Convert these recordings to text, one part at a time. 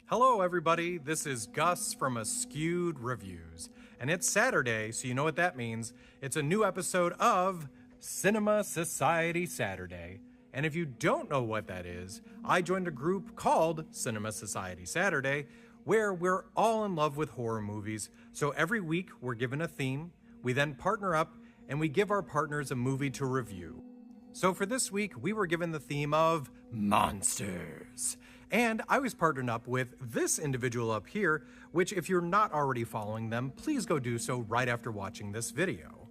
Hello everybody, this is Gus from Askewed Reviews, and it's Saturday, so you know what that means. It's a new episode of Cinema Society Saturday. And if you don't know what that is, I joined a group called Cinema Society Saturday, where we're all in love with horror movies. So every week we're given a theme, we then partner up, and we give our partners a movie to review. So for this week, we were given the theme of monsters. And I was partnered up with this individual up here, which if you're not already following them, please go do so right after watching this video.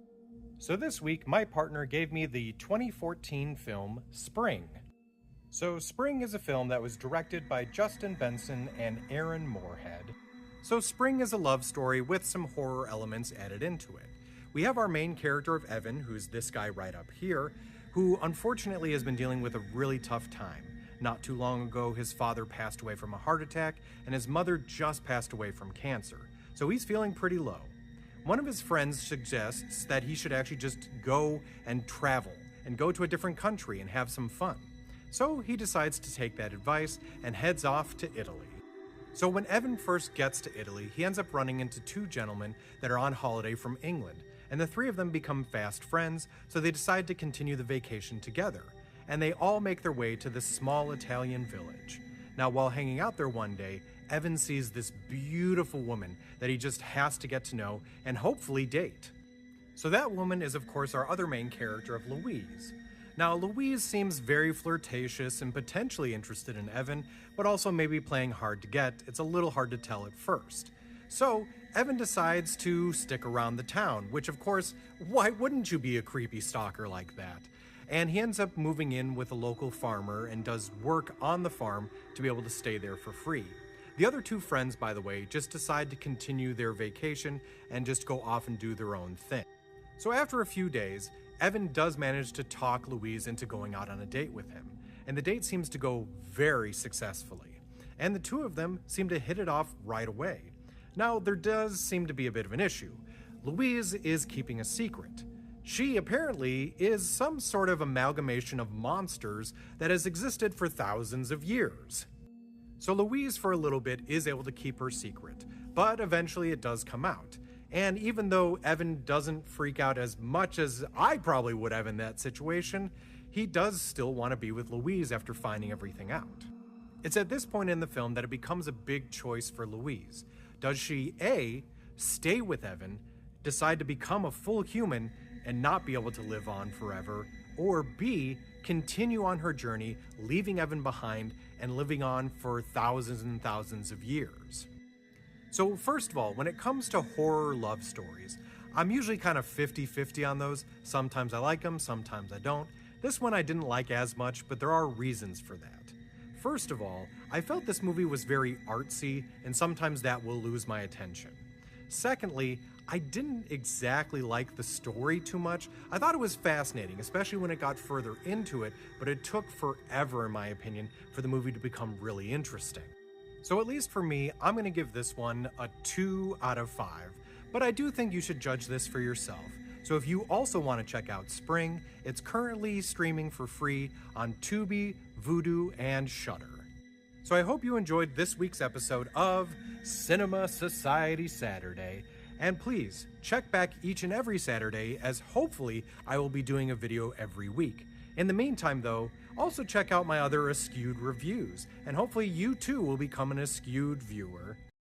So this week, my partner gave me the 2014 film Spring. So Spring is a film that was directed by Justin Benson and Aaron Moorhead. So Spring is a love story with some horror elements added into it. We have our main character of Evan, who's this guy right up here, who unfortunately has been dealing with a really tough time. Not too long ago, his father passed away from a heart attack, and his mother just passed away from cancer, so he's feeling pretty low. One of his friends suggests that he should actually just go and travel, and go to a different country and have some fun. So he decides to take that advice and heads off to Italy. So when Evan first gets to Italy, he ends up running into two gentlemen that are on holiday from England, and the three of them become fast friends, so they decide to continue the vacation together, and they all make their way to this small Italian village. Now, while hanging out there one day, Evan sees this beautiful woman that he just has to get to know and hopefully date. So that woman is, of course, our other main character of Louise. Now, Louise seems very flirtatious and potentially interested in Evan, but also maybe playing hard to get. It's a little hard to tell at first. So, Evan decides to stick around the town, which of course, why wouldn't you be a creepy stalker like that? And he ends up moving in with a local farmer and does work on the farm to be able to stay there for free. The other two friends, by the way, just decide to continue their vacation and just go off and do their own thing. So after a few days, Evan does manage to talk Louise into going out on a date with him, and the date seems to go very successfully. And the two of them seem to hit it off right away. Now, there does seem to be a bit of an issue. Louise is keeping a secret. She apparently is some sort of amalgamation of monsters that has existed for thousands of years. So Louise, for a little bit, is able to keep her secret, but eventually it does come out. And even though Evan doesn't freak out as much as I probably would have in that situation, he does still want to be with Louise after finding everything out. It's at this point in the film that it becomes a big choice for Louise. Does she, A, stay with Evan, decide to become a full human and not be able to live on forever, or B, continue on her journey, leaving Evan behind and living on for thousands and thousands of years? So first of all, when it comes to horror love stories, I'm usually kind of 50-50 on those. Sometimes I like them, sometimes I don't. This one I didn't like as much, but there are reasons for that. First of all, I felt this movie was very artsy, and sometimes that will lose my attention. Secondly, I didn't exactly like the story too much. I thought it was fascinating, especially when it got further into it, but it took forever, in my opinion, for the movie to become really interesting. So at least for me, I'm going to give this one a 2 out of 5, but I do think you should judge this for yourself. So if you also want to check out Spring, it's currently streaming for free on Tubi, Vudu, and Shudder. So I hope you enjoyed this week's episode of Cinema Society Saturday, and please check back each and every Saturday, as hopefully I will be doing a video every week. In the meantime though, also check out my other Askewed reviews, and hopefully you too will become an Askewed viewer.